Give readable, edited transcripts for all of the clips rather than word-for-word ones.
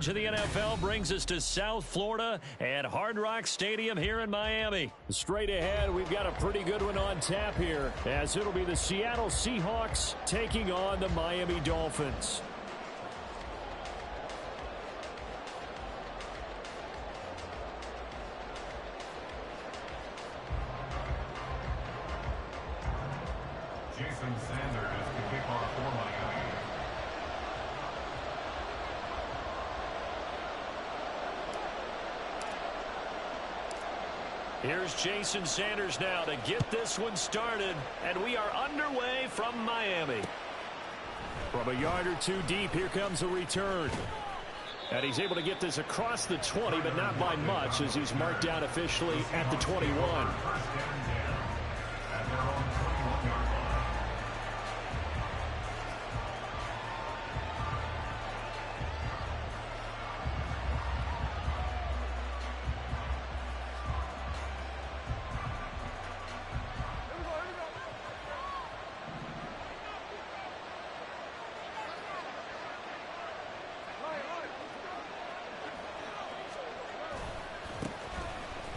coverage of the NFL brings us to South Florida at Hard Rock Stadium here in Miami. Straight ahead, we've got a pretty good one on tap here, as it'll be the Seattle Seahawks taking on the Miami Dolphins. Jason Sanders to kick off for Miami. Here's Jason Sanders now to get this one started, and we are underway from Miami. From a yard or two deep, here comes a return. And he's able to get this across the 20, but not by much, as he's marked down officially at the 21.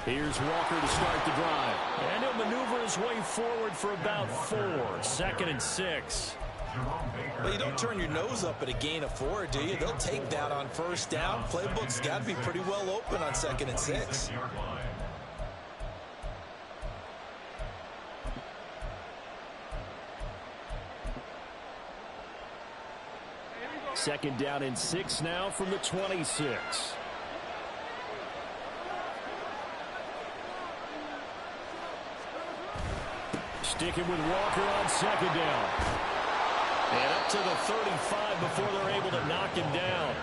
Here's Walker to start the drive. And he'll maneuver his way forward for about 4. 2nd and 6. Well, you don't turn your nose up at a gain of 4, do you? They'll take that on first down. Playbook's got to be pretty well open on 2nd and 6. Second down and 6 now from the 26. Sticking with Walker on second down. And up to the 35 before they're able to knock him down.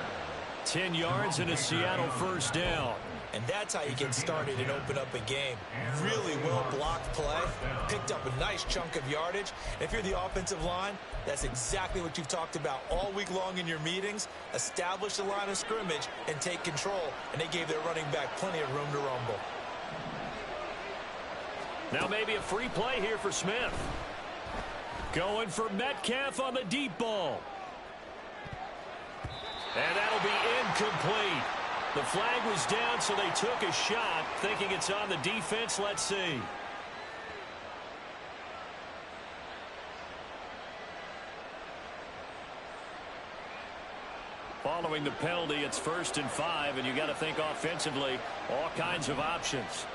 10 yards and a Seattle first down. And that's how you get started and open up a game. Really well-blocked play. Picked up a nice chunk of yardage. If you're the offensive line, that's exactly what you've talked about all week long in your meetings. Establish the line of scrimmage and take control. And they gave their running back plenty of room to rumble. Now maybe a free play here for Smith. Going for Metcalf on the deep ball. And that'll be incomplete. The flag was down, so they took a shot, thinking it's on the defense. Let's see. Following the penalty, it's 1st and 5, and you got to think offensively, all kinds of options.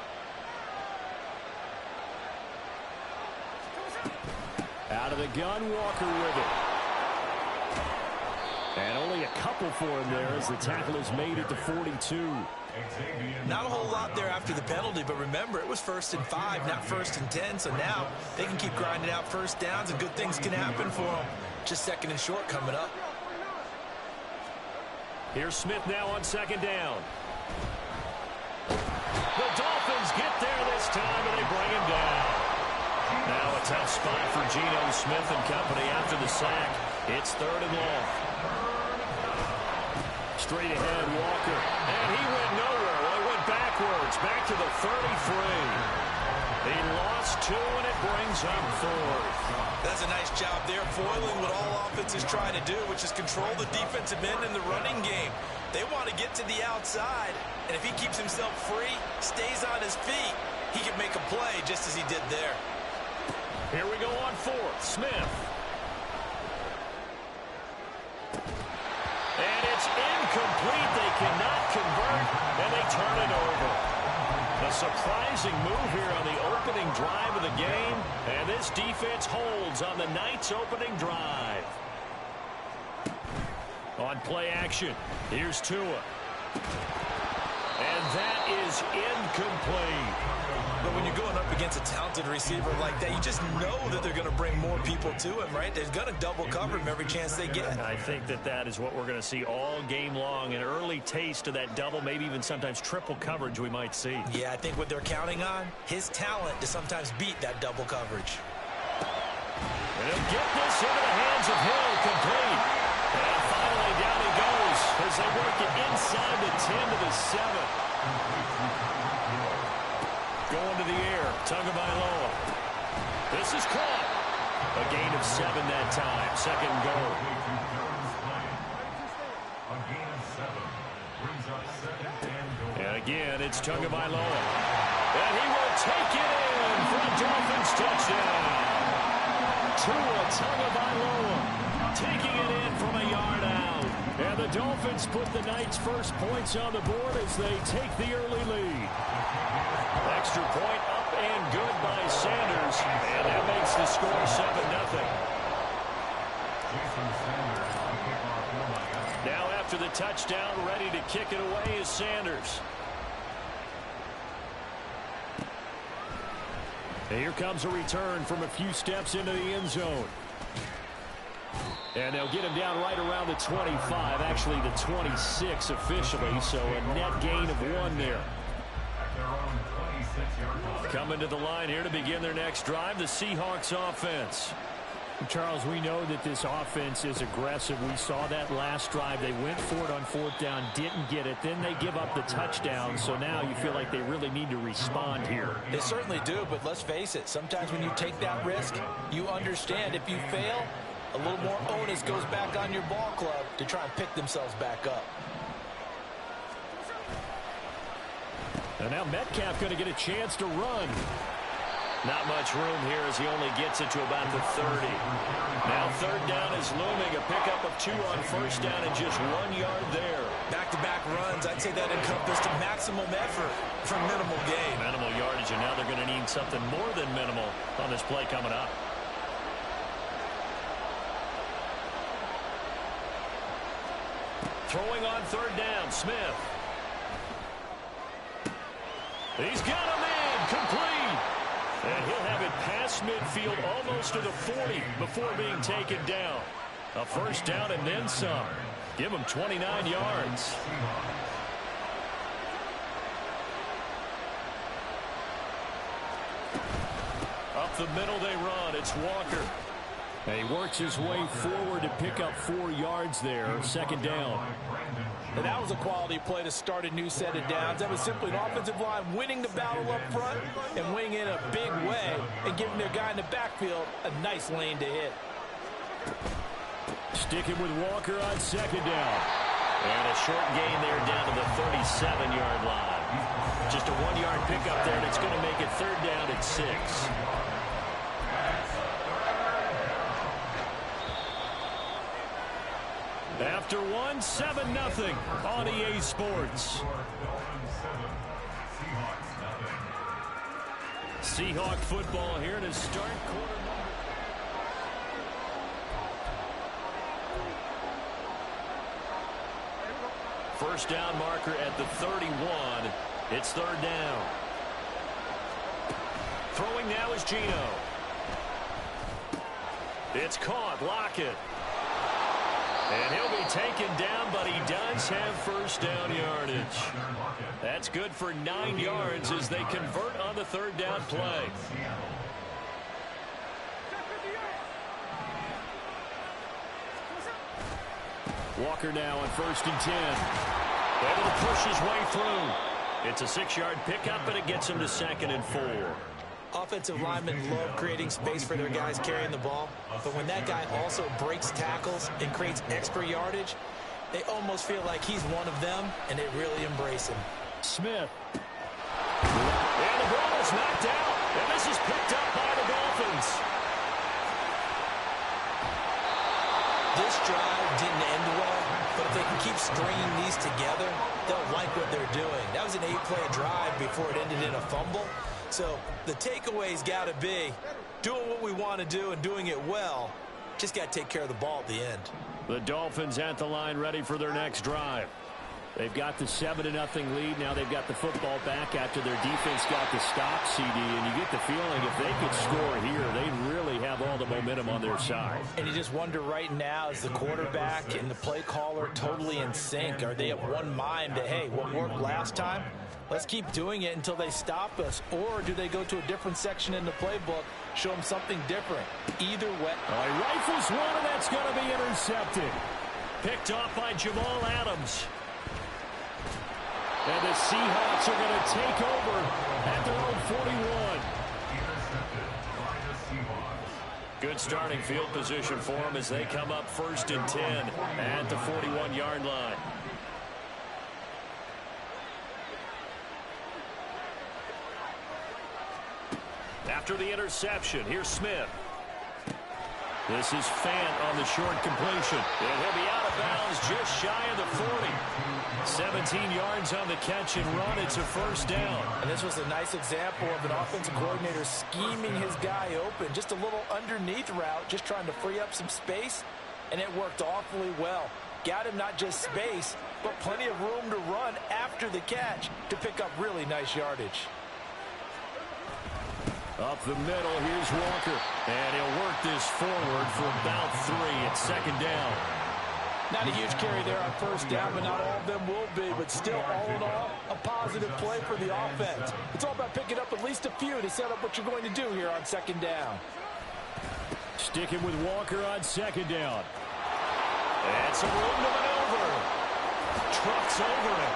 Out of the gun, Walker with it. And only a couple for him there as the tackle is made at the 42. Not a whole lot there after the penalty, but remember, it was 1st and 5, not 1st and 10, so now they can keep grinding out first downs and good things can happen for them. Just 2nd and short coming up. Here's Smith now on 2nd down. The Dolphins get there this time, and they bring him down. Now a tough spot for Geno Smith and company after the sack. It's 3rd and long. Straight ahead, Walker. And he went nowhere. Well, he went backwards, back to the 33. He lost 2, and it brings up 4th. That's a nice job there, foiling what all offenses try to do, which is control the defensive end in the running game. They want to get to the outside, and if he keeps himself free, stays on his feet, he can make a play just as he did there. Here we go on 4th. Smith. And it's incomplete. They cannot convert, and they turn it over. A surprising move here on the opening drive of the game, and this defense holds on the night's opening drive. On play action, here's Tua. And that is incomplete. But when you're going up against a talented receiver like that, you just know that they're going to bring more people to him, right? They're going to double cover him every chance they get. I think that is what we're going to see all game long. An early taste of that double, maybe even sometimes triple coverage we might see. Yeah, I think what they're counting on, his talent to sometimes beat that double coverage. And he'll get this into the hands of Hill, complete. And finally down he goes as they work it inside the 10 to the 7. Going to the air, Tagovailoa. This is caught. A gain of 7 that time. 2nd and goal. A gain of 7. And again, it's Tagovailoa. And he will take it in for a Dolphins touchdown. Tua Tagovailoa taking it in from a yard out. And the Dolphins put the night's first points on the board as they take the early lead. Extra point up and good by Sanders. And that makes the score 7-0. Now after the touchdown, ready to kick it away is Sanders. And here comes a return from a few steps into the end zone. And they'll get him down right around the 25, actually the 26 officially, so a net gain of 1 there. Coming to the line here to begin their next drive, the Seahawks offense. Charles, we know that this offense is aggressive. We saw that last drive. They went for it on 4th down, didn't get it. Then they give up the touchdown, so now you feel like they really need to respond here. They certainly do, but let's face it. Sometimes when you take that risk, you understand if you fail, a little more onus goes back on your ball club to try and pick themselves back up. And now Metcalf going to get a chance to run. Not much room here as he only gets it to about the 30. Now 3rd down is looming. A pickup of 2 on 1st down and just 1 yard there. Back-to-back runs, I'd say that encompassed maximum effort for minimal gain. Minimal yardage, and now they're going to need something more than minimal on this play coming up. Throwing on 3rd down, Smith. He's got him in, complete. And he'll have it past midfield almost to the 40 before being taken down. A 1st down and then some. Give him 29 yards. Up the middle they run. It's Walker. And he works his way forward to pick up 4 yards there. 2nd down. And that was a quality play to start a new set of downs. That was simply an offensive line winning the battle up front and winning in a big way and giving their guy in the backfield a nice lane to hit. Sticking with Walker on 2nd down. And a short gain there down to the 37-yard line. Just a 1-yard pickup there, and it's going to make it 3rd down at 6. After 1, 7-0 on EA Sports. Seahawk football here to start quarter number. First down marker at the 31. It's 3rd down. Throwing now is Gino. It's caught. Lockett. And he'll be taken down, but he does have 1st down yardage. That's good for 9 yards as they convert on the 3rd down play. Walker now on 1st and 10. Able to push his way through. It's a 6-yard pickup, but it gets him to 2nd and 4. Offensive linemen love creating space for their guys carrying the ball, but when that guy also breaks tackles and creates extra yardage, they almost feel like he's one of them, and they really embrace him. Smith. And the ball is knocked out, and this is picked up by the Dolphins. This drive didn't end well, but if they can keep stringing these together, they'll like what they're doing. That was an 8-play drive before it ended in a fumble. So the takeaway's got to be doing what we want to do and doing it well. Just got to take care of the ball at the end. The Dolphins at the line ready for their next drive. They've got the 7-0 lead. Now they've got the football back after their defense got the stop, CD. And you get the feeling if they could score here, they really have all the momentum on their side. And you just wonder right now, is the quarterback and the play caller totally in sync? Are they of one mind that, hey, what worked last time? Let's keep doing it until they stop us. Or do they go to a different section in the playbook, show them something different? Either way. He rifles one, and that's going to be intercepted. Picked off by Jamal Adams. And the Seahawks are going to take over at their own 41. Good starting field position for them as they come up 1st and 10 at the 41-yard line. after the interception. Here's Smith. This is Fant on the short completion. And he'll be out of bounds just shy of the 40. 17 yards on the catch and run. It's a first down. And this was a nice example of an offensive coordinator scheming his guy open. Just a little underneath route, just trying to free up some space, and it worked awfully well. Got him not just space, but plenty of room to run after the catch to pick up really nice yardage. Up the middle, here's Walker. And he'll work this forward for about 3 at second down. Not a huge carry there on first down, but not all of them will be. But still, all in all, a positive play for the offense. It's all about picking up at least a few to set up what you're going to do here on second down. Sticking with Walker on second down. And some room to maneuver. Trucks over it.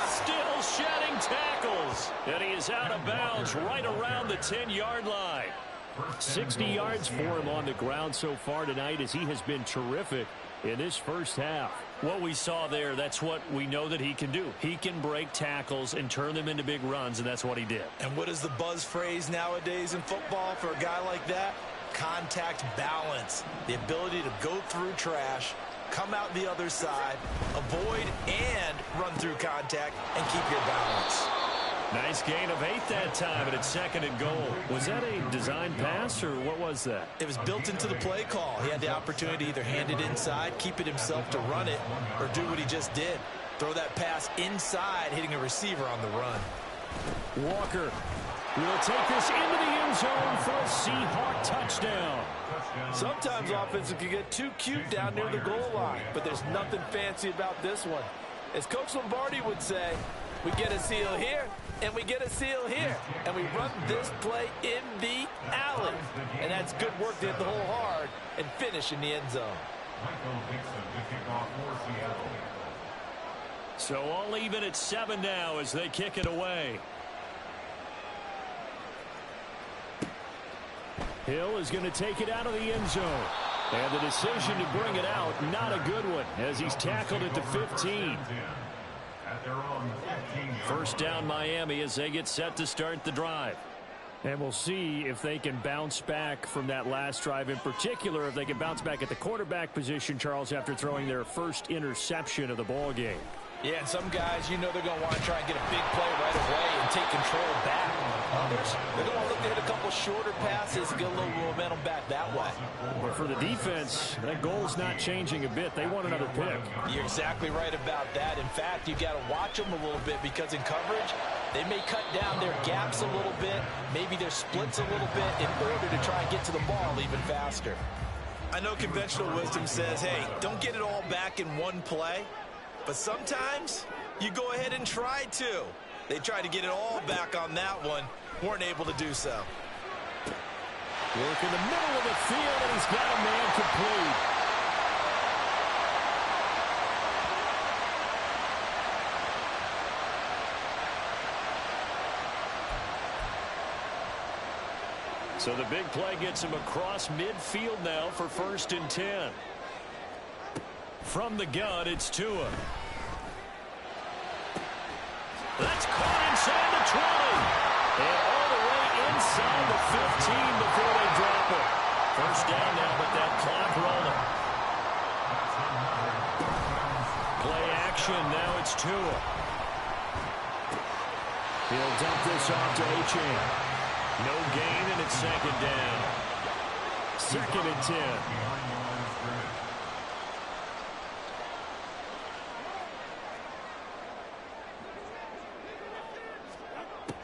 Still shedding tackles. And he is out of bounds right around the 10-yard line. 60 yards for him on the ground so far tonight as he has been terrific in this first half. What we saw there, that's what we know that he can do. He can break tackles and turn them into big runs, and that's what he did. And what is the buzz phrase nowadays in football for a guy like that? Contact balance. The ability to go through trash, come out the other side, avoid and run through contact, and keep your balance. Nice gain of 8 that time, and it's second and goal. Was that a design pass, or what was that? It was built into the play call. He had the opportunity to either hand it inside, keep it himself to run it, or do what he just did. Throw that pass inside, hitting a receiver on the run. Walker will take this into the end zone for a Seahawk touchdown. Sometimes offenses can get too cute down near the goal line, but there's nothing fancy about this one. As Coach Lombardi would say, we get a seal here, and we get a seal here, and we run this play in the alley. And that's good work to hit the hole hard and finish in the end zone. So all even at 7 now as they kick it away. Hill is going to take it out of the end zone. And the decision to bring it out, not a good one, as he's tackled at the 15. First down Miami as they get set to start the drive. And we'll see if they can bounce back from that last drive, in particular if they can bounce back at the quarterback position, Charles, after throwing their first interception of the ball game. Yeah, and some guys, you know they're going to want to try and get a big play right away and take control back. Others, they're going to look to hit a couple shorter passes and get a little momentum back that way. But for the defense, that goal's not changing a bit. They want another pick. You're exactly right about that. In fact, you've got to watch them a little bit because in coverage, they may cut down their gaps a little bit, maybe their splits a little bit in order to try and get to the ball even faster. I know conventional wisdom says, hey, don't get it all back in one play. But sometimes you go ahead and try to. They tried to get it all back on that one. Weren't able to do so. Work in the middle of the field, and he's got a man complete. So the big play gets him across midfield now for 1st and 10. From the gun, it's Tua. That's caught inside the 20. And all the way inside the 15 before they drop it. First down now, but that clock rolling. Play action, now it's Tua. He'll dump this off to Achane. No gain, and it's second down. 2nd and 10.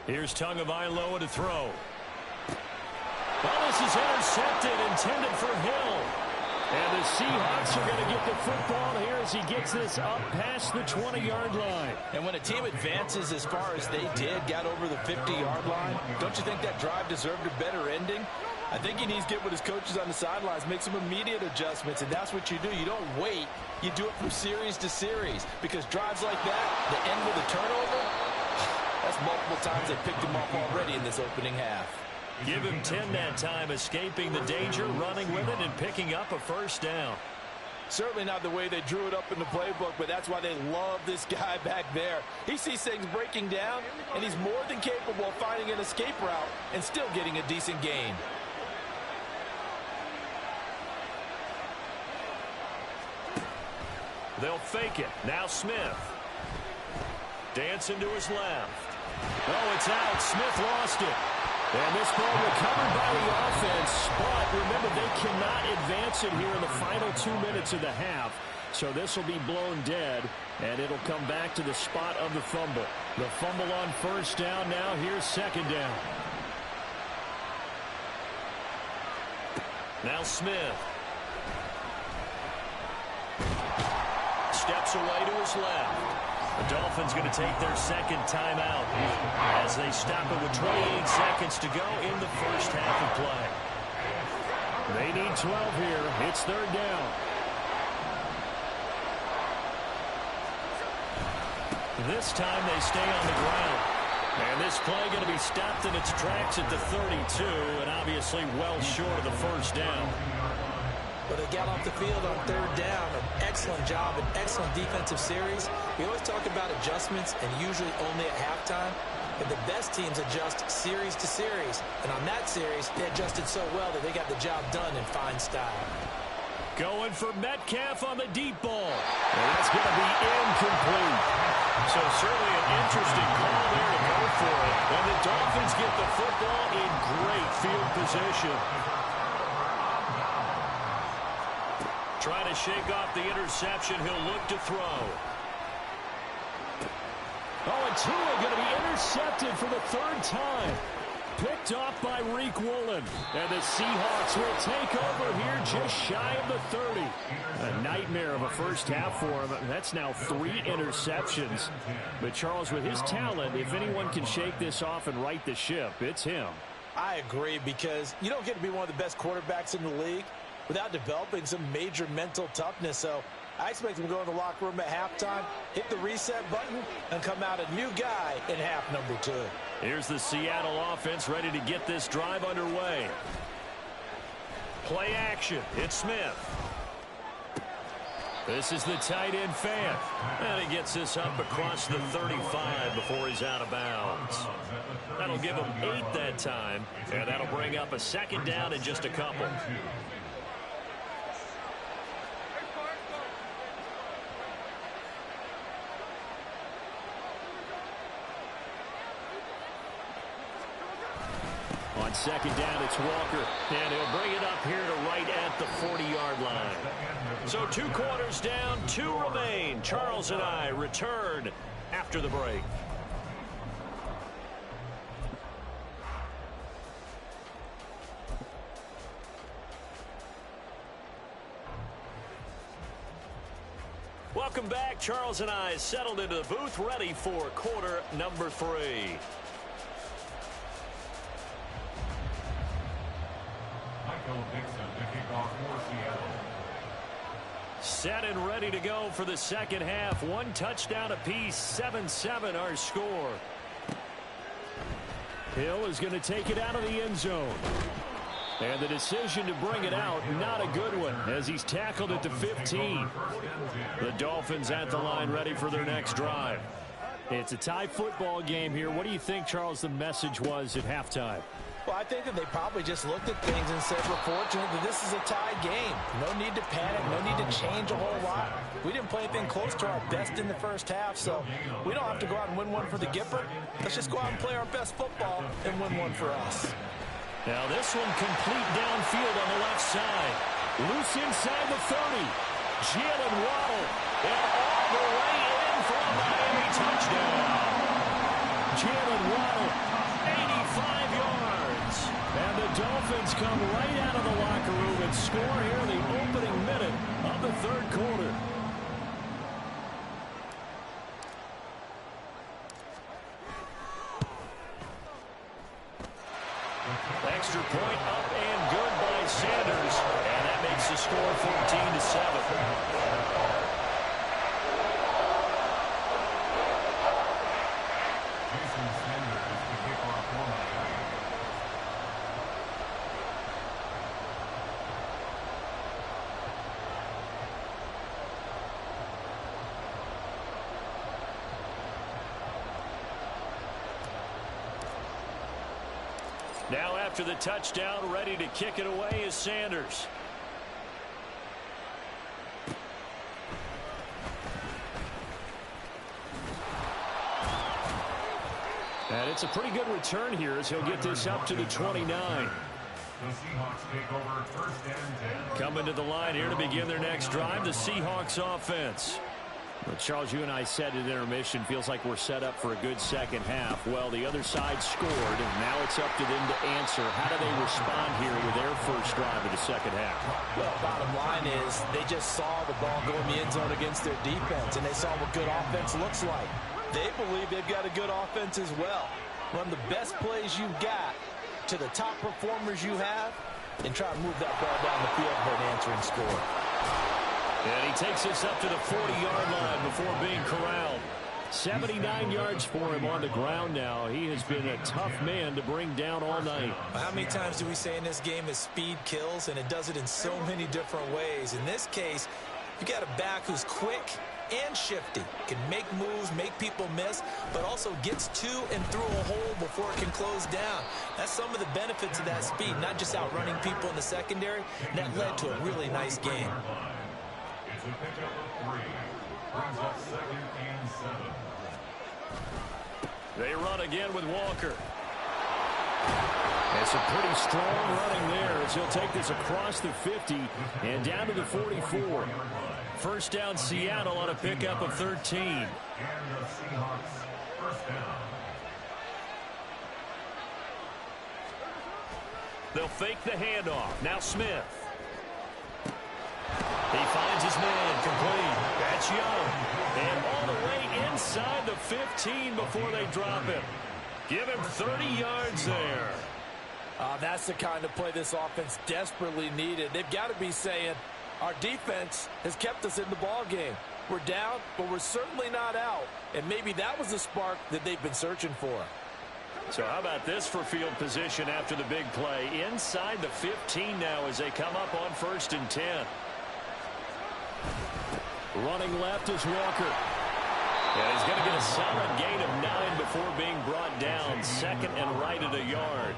Here's Tagovailoa to throw. Well, this is intercepted, intended for Hill. And the Seahawks are going to get the football here as he gets this up past the 20-yard line. And when a team advances as far as they did, got over the 50-yard line, don't you think that drive deserved a better ending? I think he needs to get with his coaches on the sidelines, make some immediate adjustments, and that's what you do. You don't wait. You do it from series to series, because drives like that, the end with a turnover, that's multiple times they picked him off already in this opening half. Give him 10 that time, escaping the danger, running with it, and picking up a first down. Certainly not the way they drew it up in the playbook, but that's why they love this guy back there. He sees things breaking down, and he's more than capable of finding an escape route and still getting a decent gain. They'll fake it. Now Smith. Dancing to his left. Oh, it's out. Smith lost it. And this ball recovered by the offense. But remember, they cannot advance it here in the final 2 minutes of the half. So this will be blown dead, and it'll come back to the spot of the fumble. The fumble on first down. Now here's second down. Now Smith. Steps away to his left. The Dolphins going to take their second timeout as they stop it with 28 seconds to go in the first half of play. They need 12 here. It's third down. This time they stay on the ground. And this play going to be stopped in its tracks at the 32, and obviously well short of the first down. But they got off the field on third down. An excellent job, an excellent defensive series. We always talk about adjustments, and usually only at halftime. But the best teams adjust series to series. And on that series, they adjusted so well that they got the job done in fine style. Going for Metcalf on the deep ball. And that's going to be incomplete. So certainly an interesting call there to go for it. And the Dolphins get the football in great field position. Trying to shake off the interception. He'll look to throw. Oh, and Tua going to be intercepted for the third time. Picked off by Reek Woolen. And the Seahawks will take over here just shy of the 30. A nightmare of a first half for him. That's now 3 interceptions. But Charles, with his talent, if anyone can shake this off and right the ship, it's him. I agree, because you don't get to be one of the best quarterbacks in the league without developing some major mental toughness. So I expect him to go in the locker room at halftime, hit the reset button, and come out a new guy in half number 2. Here's the Seattle offense ready to get this drive underway. Play action. It's Smith. This is the tight end fan. And he gets this up across the 35 before he's out of bounds. That'll give him 8 that time. And that'll bring up a second down in just a couple. On second down, it's Walker. And he'll bring it up here to right at the 40-yard line. So 2 quarters down, 2 remain. Charles and I return after the break. Welcome back. Charles and I settled into the booth, ready for quarter number 3. Set and ready to go for the second half. 1 touchdown apiece, 7-7 our score. Hill is going to take it out of the end zone. And the decision to bring it out, not a good one, as he's tackled at the 15. The Dolphins at the line, ready for their next drive. It's a tie football game here. What do you think, Charles, the message was at halftime? Well, I think that they probably just looked at things and said, we're fortunate that this is a tie game. No need to panic, no need to change a whole lot. We didn't play anything close to our best in the first half, so we don't have to go out and win one for the Gipper. Let's just go out and play our best football and win one for us. Now this one complete downfield on the left side. Loose inside the 30. Jalen Waddle. And all the way in for a Miami touchdown. Jalen Waddle, 85 yards. And the Dolphins come right out of the locker room and score here in the opening minute of the third quarter. Extra point up and good by Sanders. And that makes the score 14-7. Now after the touchdown, ready to kick it away is Sanders. And it's a pretty good return here as he'll get this up to the 29. The Seahawks take over first and 10. Coming to the line here to begin their next drive, the Seahawks offense. Well, Charles, you and I said at intermission, feels like we're set up for a good second half. Well, the other side scored, and now it's up to them to answer. How do they respond here with their first drive of the second half? Well, bottom line is they just saw the ball go in the end zone against their defense, and they saw what good offense looks like. They believe they've got a good offense as well. Run the best plays you've got to the top performers you have, and try to move that ball down the field for an answering score. And he takes us up to the 40-yard line before being corralled. 79 yards for him on the ground now. He has been a tough man to bring down all night. How many times do we say in this game is speed kills, and it does it in so many different ways. In this case, you got a back who's quick and shifty, can make moves, make people miss, but also gets to and through a hole before it can close down. That's some of the benefits of that speed, not just outrunning people in the secondary. That led to a really nice game. It's a pickup of 3. Brings up second and 7. They run again with Walker. It's a pretty strong running there as he'll take this across the 50 and down to the 44. First down Seattle on a pickup of 13. And the Seahawks first down. They'll fake the handoff. Now Smith. He finds his man complete. That's Young. And all the way inside the 15 before they drop him. Give him 30 yards there. That's the kind of play this offense desperately needed. They've got to be saying, our defense has kept us in the ball game. We're down, but we're certainly not out. And maybe that was the spark that they've been searching for. So how about this for field position after the big play? Inside the 15 now as they come up on 1st and 10. Running left is Walker. And he's going to get a solid gain of 9 before being brought down. Second and right at a yard.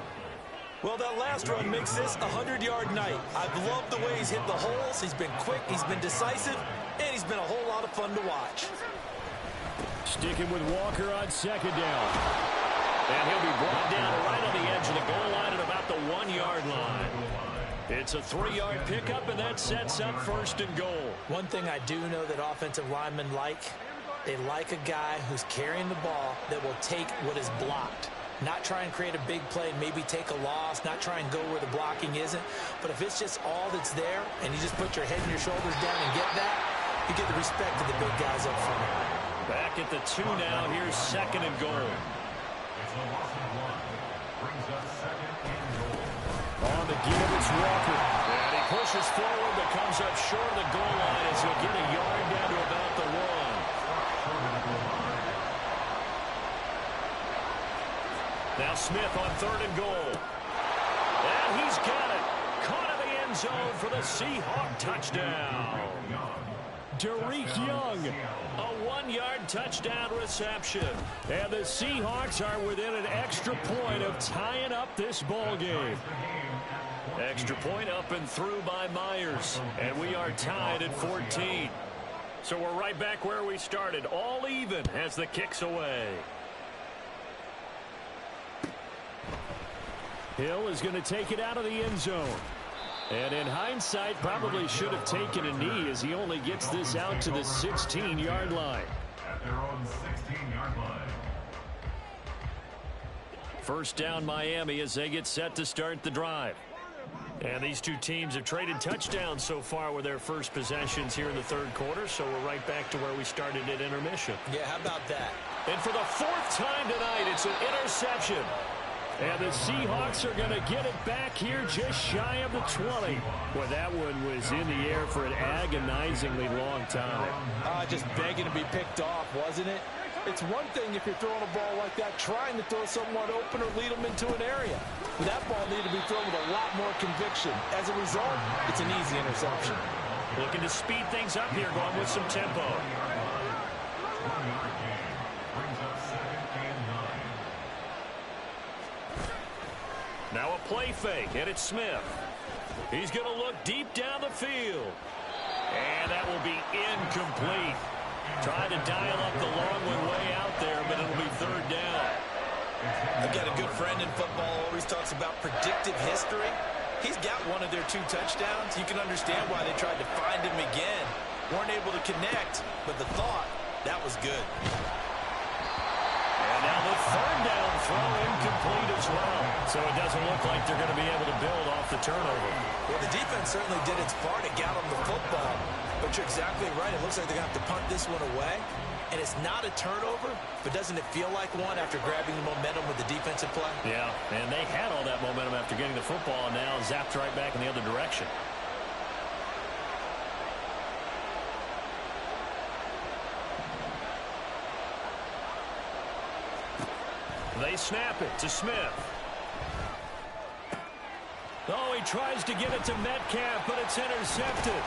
Well, that last run makes this a 100-yard night. I've loved the way he's hit the holes. He's been quick, he's been decisive, and he's been a whole lot of fun to watch. Sticking with Walker on second down. And he'll be brought down right on the edge of the goal line at about the 1-yard line. It's a 3-yard pickup, and that sets up 1st and goal. One thing I do know that offensive linemen like, they like a guy who's carrying the ball that will take what is blocked. Not try and create a big play, maybe take a loss, not try and go where the blocking isn't. But if it's just all that's there, and you just put your head and your shoulders down and get that, you get the respect of the big guys up front. Back at the 2 now, here's 2nd and goal. It's a loss of 1. Brings up second and goal. On the give, it's Walker. And he pushes forward, but comes up short of the goal line as he'll get a yard down to about the 1. Now Smith on 3rd and goal. And he's got it. Caught in the end zone for the Seahawk touchdown. Derek Young, a 1-yard touchdown reception. And the Seahawks are within an extra point of tying up this ball game. Extra point up and through by Myers. And we are tied at 14. So we're right back where we started. All even as the kick's away. Hill is going to take it out of the end zone. And in hindsight, probably should have taken a knee as he only gets this out to the 16-yard line. At their own 16-yard line. First down Miami as they get set to start the drive. And these two teams have traded touchdowns so far with their first possessions here in the 3rd quarter, so we're right back to where we started at intermission. Yeah, how about that? And for the 4th time tonight, it's an interception. And the Seahawks are going to get it back here just shy of the 20. Well, that one was in the air for an agonizingly long time. Just begging to be picked off, wasn't it? It's one thing if you're throwing a ball like that, trying to throw someone open or lead them into an area. But that ball needed to be thrown with a lot more conviction. As a result, it's an easy interception. Looking to speed things up here, going with some tempo. 1-yard gain. Brings up second and 9. Now a play fake, and it's Smith. He's going to look deep down the field. And that will be incomplete. Trying to dial up the long one way out there, but it'll be third down. I've got a good friend in football who always talks about predictive history. He's got one of their 2 touchdowns. You can understand why they tried to find him again. Weren't able to connect, but the thought, that was good. And now the third down throw incomplete as well. So it doesn't look like they're going to be able to build off the turnover. Well, the defense certainly did its part to get them the football. But you're exactly right. It looks like they're going to have to punt this one away. And it's not a turnover, but doesn't it feel like one after grabbing the momentum with the defensive play? Yeah, and they had all that momentum after getting the football, and now zapped right back in the other direction. They snap it to Smith. Oh, he tries to get it to Metcalf, but it's intercepted.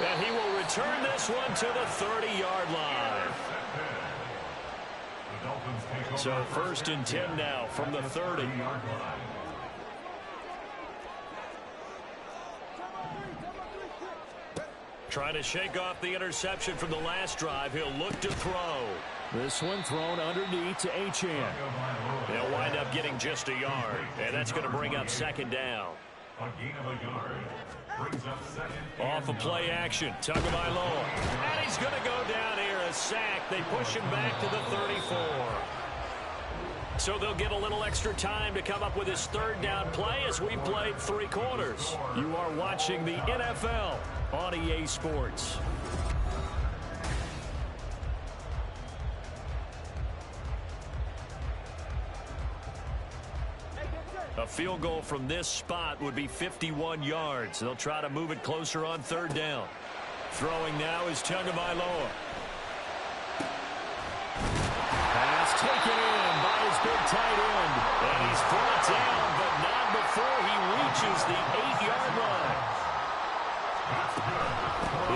And he will return this one to the 30-yard line. So 1st and 10 now from the 30. Trying to shake off the interception from the last drive. He'll look to throw. This one thrown underneath to Achane. They'll wind up getting just a yard, and that's going to bring up 2nd down. A gain of a yard. Brings up 2nd. Off of play action, Tagovailoa. And he's going to go down here, a sack. They push him back to the 34. So they'll get a little extra time to come up with his 3rd down play as we played 3 quarters. You are watching the NFL on EA Sports. A field goal from this spot would be 51 yards. They'll try to move it closer on 3rd down. Throwing now is Tagovailoa. Pass taken in by his big tight end. And he's brought down, but not before he reaches the 8-yard line.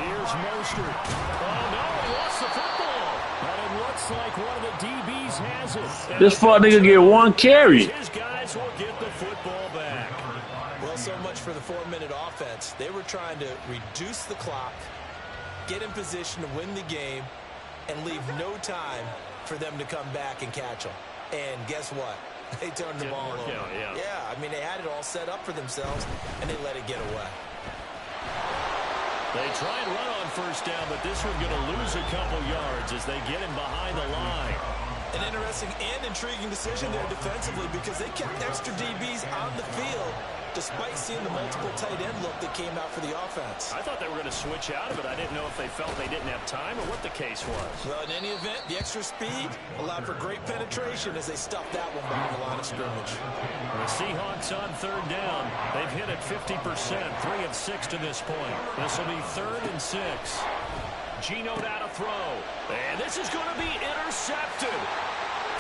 Here's Mostert. Oh, no, he lost the football. But it looks like one of the DBs has it. This fuck nigga get 1 carry. His guys will get the football back. Well, so much for the 4-minute offense. They were trying to reduce the clock, get in position to win the game, and leave no time for them to come back and catch them. And guess what? They turned the ball over. Yeah, I mean, they had it all set up for themselves, and they let it get away. They try and run on 1st down, but this one's going to lose a couple yards as they get him behind the line. An interesting and intriguing decision there defensively because they kept extra DBs on the field despite seeing the multiple tight end look that came out for the offense. I thought they were going to switch out of it. I didn't know if they felt they didn't have time or what the case was. Well, in any event, the extra speed allowed for great penetration as they stuffed that one behind the line of scrimmage. The Seahawks on 3rd down. They've hit it 50%, 3 of 6 to this point. This will be 3rd and 6. Geno down to throw. And this is going to be intercepted.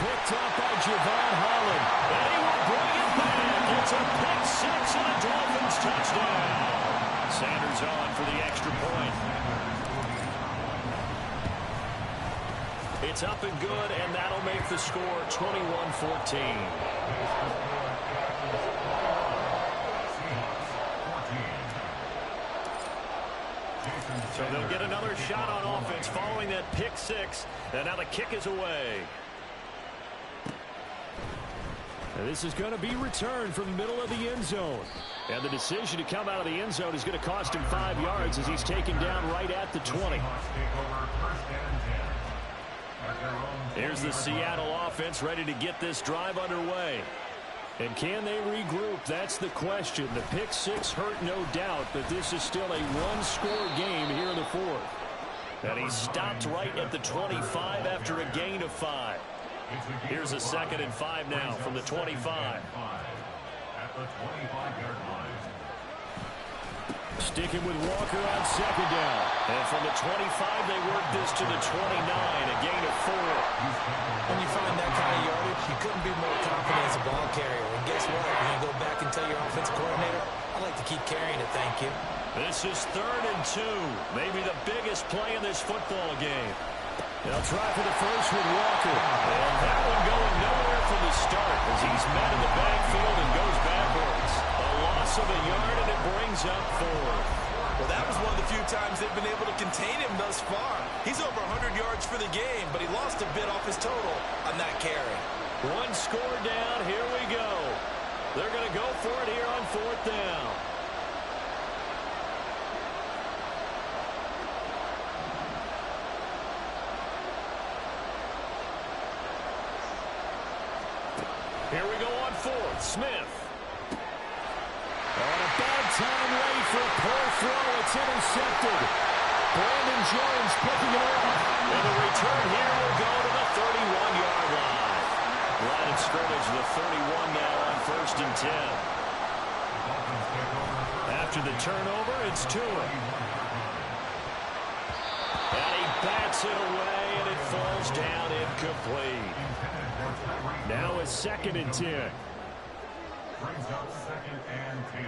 Picked up by Javon Holland. And he will bring it back. It's a pick 6 and a Dolphins touchdown. Sanders on for the extra point. It's up and good, and that'll make the score 21-14. So they'll get another shot on offense following that pick 6. And now the kick is away. And this is going to be returned from the middle of the end zone. And the decision to come out of the end zone is going to cost him 5 yards as he's taken down right at the 20. Here's the Seattle offense ready to get this drive underway. And can they regroup? That's the question. The pick 6 hurt, no doubt, but this is still a one-score game here in the 4th. And he stopped right at the 25 after a gain of 5. Here's a 2nd and 5 now from the 25. At the 25-yard line. Sticking with Walker on 2nd down. And from the 25, they work this to the 29, a gain of 4. When you find that kind of yardage, you couldn't be more confident as a ball carrier. And guess what? You're going to go back and tell your offensive coordinator, I like to keep carrying it, thank you. This is 3rd and 2. Maybe the biggest play in this football game. They'll try for the first with Walker. And that one going nowhere from the start as he's met in the backfield and goes brings up fourth. Well, that was one of the few times they've been able to contain him thus far. He's over 100 yards for the game, but he lost a bit off his total on that carry. One score down. Here we go. They're going to go for it here on fourth down. Here we go on fourth. Smith. On a bad time late for a poor throw. It's intercepted. Brandon Jones picking it off. And the return here will go to the 31-yard line. Line of scrimmage, the 31 now on 1st and 10. After the turnover, it's Tua. And he bats it away, and it falls down incomplete. Now it's 2nd and 10. Brings up 2nd and 10.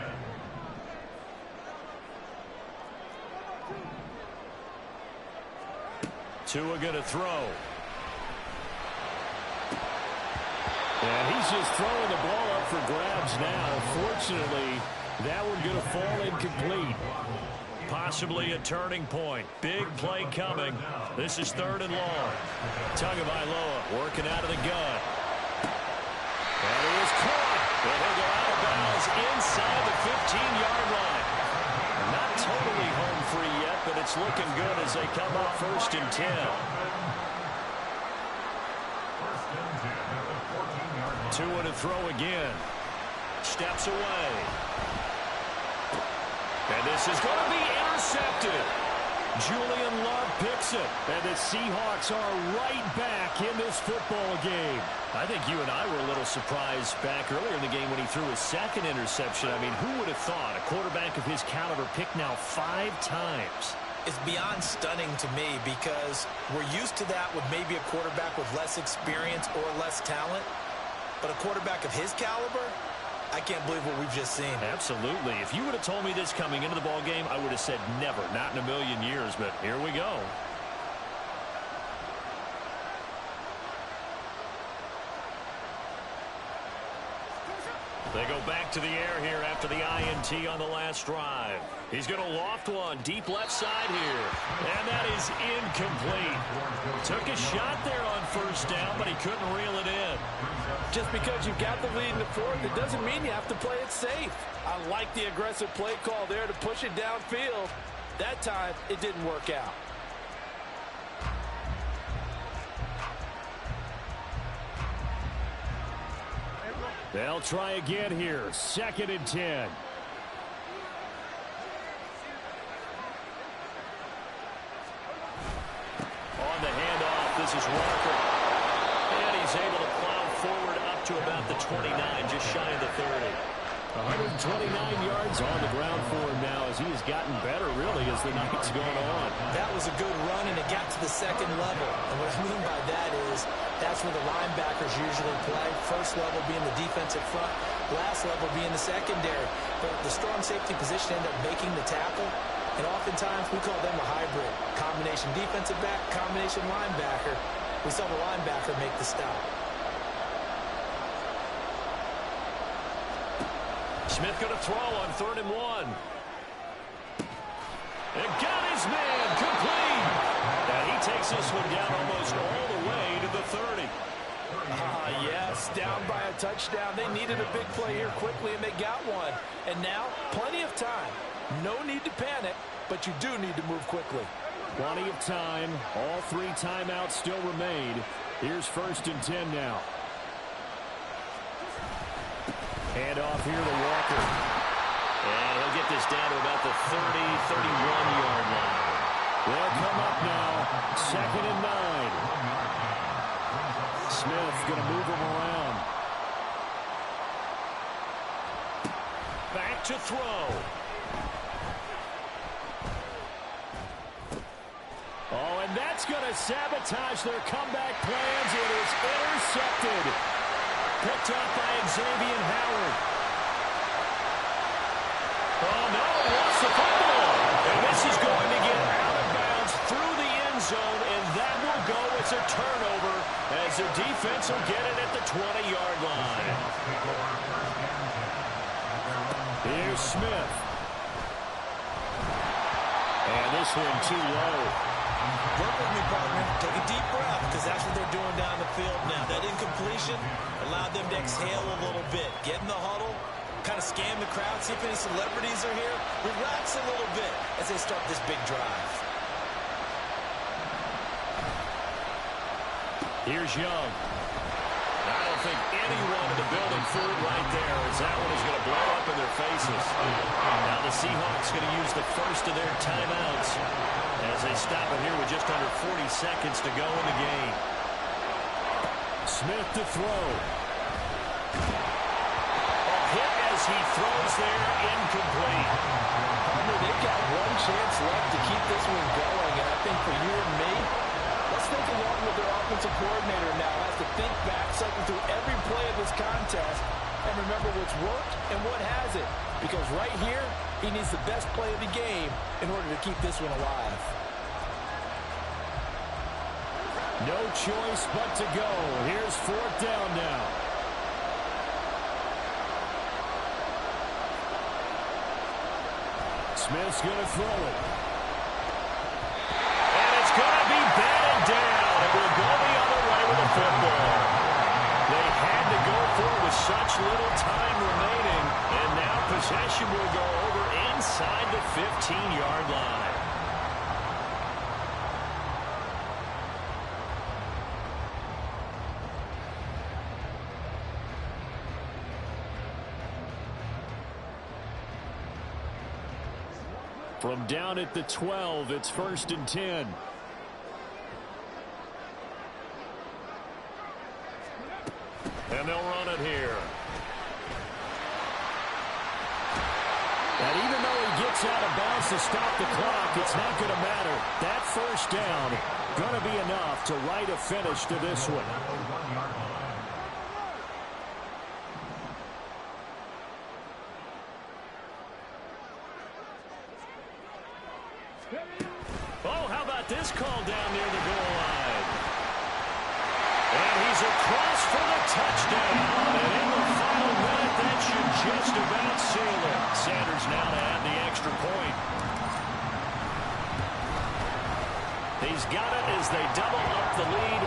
Tua going to throw. And he's just throwing the ball up for grabs now. Fortunately, that one going to fall incomplete. Possibly a turning point. Big play coming. This is 3rd and long. Tagovailoa working out of the gun. And he is caught. And he'll go out of bounds inside the 15-yard line. Not totally home free yet, but it's looking good as they come up 1st and 10. Tua to throw again. Steps away. And this is going to be intercepted. Julian Love picks it. And the Seahawks are right back in this football game. I think you and I were a little surprised back earlier in the game when he threw his 2nd interception. I mean, who would have thought a quarterback of his caliber picked now 5 times? It's beyond stunning to me because we're used to that with maybe a quarterback with less experience or less talent. But a quarterback of his caliber, I can't believe what we've just seen. Absolutely. If you would have told me this coming into the ball game, I would have said never, not in a million years, but here we go. They go back to the air here after the INT on the last drive. He's going to loft one deep left side here. And that is incomplete. Took a shot there on 1st down, but he couldn't reel it in. Just because you've got the lead in the 4th, it doesn't mean you have to play it safe. I like the aggressive play call there to push it downfield. That time, it didn't work out. They'll try again here. 2nd and 10. On the handoff, this is Walker. And he's able to plow forward up to about the 29, just shy of the 30. 129 yards on the ground for him now as he has gotten better, really, as the night's going on. That was a good run, and it got to the 2nd level. And what I mean by that is that's where the linebackers usually play. First level being the defensive front, last level being the secondary. But the strong safety position ended up making the tackle. And oftentimes we call them a hybrid. Combination defensive back, combination linebacker. We saw the linebacker make the stop. Smith going to throw on 3rd and 1. And got his man complete. And he takes this one down almost all the way to the 30. Yes, down by a touchdown. They needed a big play here quickly, and they got one. And now, plenty of time. No need to panic, but you do need to move quickly. Plenty of time. All 3 timeouts still remain. Here's 1st and 10 now. Hand off here to Walker. And he'll get this down to about the 31-yard line. They'll come up now. 2nd and 9. Smith going to move him around. Back to throw. Oh, and that's going to sabotage their comeback plans. It is intercepted. Picked up by Xavier Howard. Oh, no, he lost the football. And this is going to get out of bounds through the end zone, and that will go as a turnover as their defense will get it at the 20-yard line. Here's Smith. And this one too low. Work with me, partner. Take a deep breath, because that's what they're doing down the field now. That incompletion allowed them to exhale a little bit. Get in the huddle, kind of scan the crowd, see if any celebrities are here. Relax a little bit as they start this big drive. Here's Young. I don't think anyone in the building fooled right there, as that one is going to blow up in their faces. Now the Seahawks going to use the first of their timeouts as they stop it here with just under 40 seconds to go in the game. Smith to throw. A hit as he throws there, incomplete. Partner, they've got one chance left to keep this one going, and I think for you and me, let's think along with their offensive coordinator now. Has to think back, cycle through every play of this contest, and remember what's worked and what hasn't. Because right here, he needs the best play of the game in order to keep this one alive. No choice but to go. Here's fourth down now. Smith's going to throw it. And it's going to be batted down. It will go the other way with the football. They had to go for it with such little time remaining, and now possession will go over inside the 15-yard line. From down at the 12, it's 1st and 10. And they'll run it here. And even though he gets out of bounds to stop the clock, it's not going to matter. That first down going to be enough to write a finish to this one. Oh, how about this call down near the goal line? And he's across for the touchdown. And in the final minute, that should just about seal it. Sanders now to add the extra point. He's got it as they double up the lead.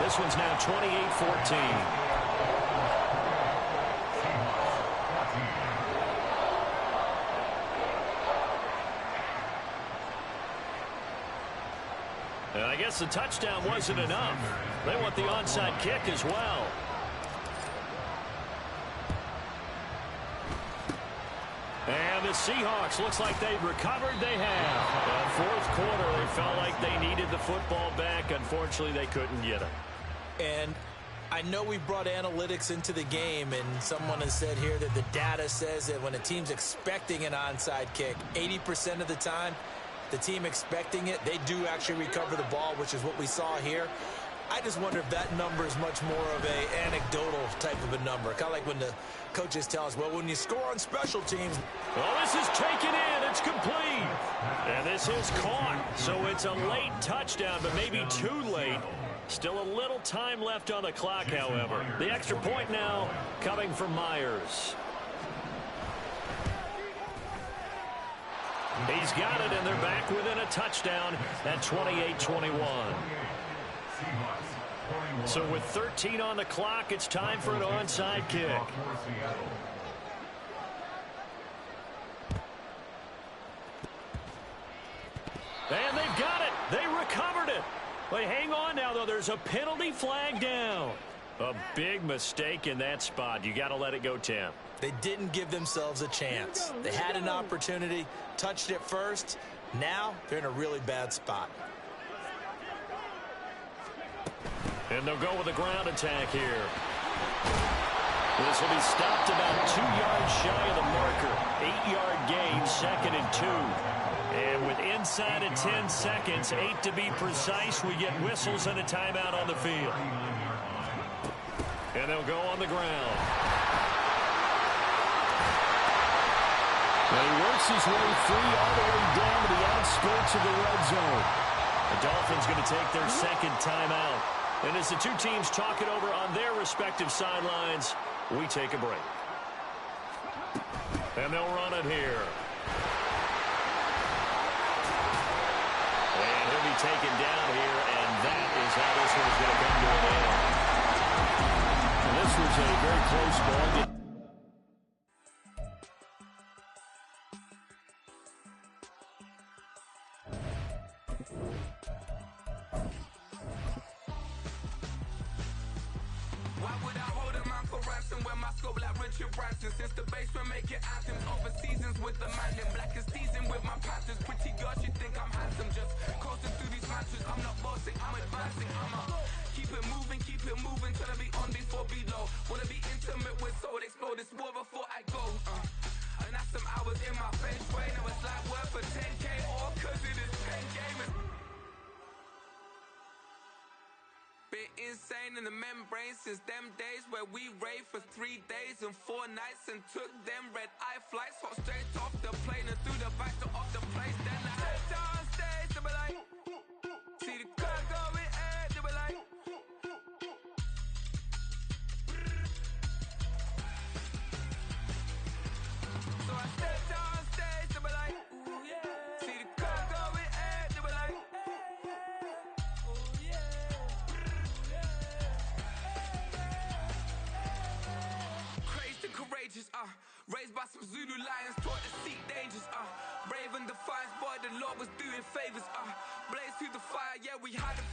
This one's now 28-14. And I guess the touchdown wasn't enough. They want the onside kick as well. And the Seahawks, looks like they've recovered. They have. Fourth quarter, they felt like they needed the football back. Unfortunately, they couldn't get it. And I know we brought analytics into the game, and someone has said here that the data says that when a team's expecting an onside kick, 80% of the time, the team expecting it, they do actually recover the ball, which is what we saw here. I just wonder if that number is much more of a anecdotal type of a number. Kind of like when the coaches tell us, well, when you score on special teams. Well, this is taken in. It's complete. And this is caught. So it's a late touchdown, but maybe too late. Still a little time left on the clock, however. The extra point now coming from Myers. He's got it, and they're back within a touchdown at 28-21. So with 13 on the clock, it's time for an onside kick. And they've got it. They recovered it. They hang on now, though. There's a penalty flag down. A big mistake in that spot. You got to let it go, Tim. They didn't give themselves a chance. They had an opportunity, touched it first. Now they're in a really bad spot. And they'll go with a ground attack here. This will be stopped about 2 yards shy of the marker. 8-yard gain, 2nd and 2. And with inside of 10 seconds, 8 to be precise, we get whistles and a timeout on the field. And they'll go on the ground. And he works his way free all the way down to the outskirts of the red zone. The Dolphins going to take their second timeout. And as the two teams talk it over on their respective sidelines, we take a break. And they'll run it here. taken down here, and that is how this one's going to come to an end. And this was a very close ball game. Since the basement making anthems over seasons with the man in black is seasoned with my patterns. Pretty girls, you think I'm handsome, just coasting through these matches. I'm not bossing, I'm advancing. Keep it moving, trying to be on before below. Wanna be intimate with soul, explore this war before I go. And that's some hours in my bench way. Now it's like worth for 10K, all cause it is 10 gamers. Been insane in the membrane since them days where we raved for 3 days and 4 nights and took them red eye flights, hot straight off the plane and through the back to off the place. Then I head down stage, they were like, see the car going ahead, they were like, so I stepped down stage, they were like, ooh yeah, see the car going ahead, they were like, oh yeah. Courageous, raised by some Zulu lions, taught to seek dangers, brave and defiant, boy, the Lord was doing favors, blaze through the fire, yeah, we had a few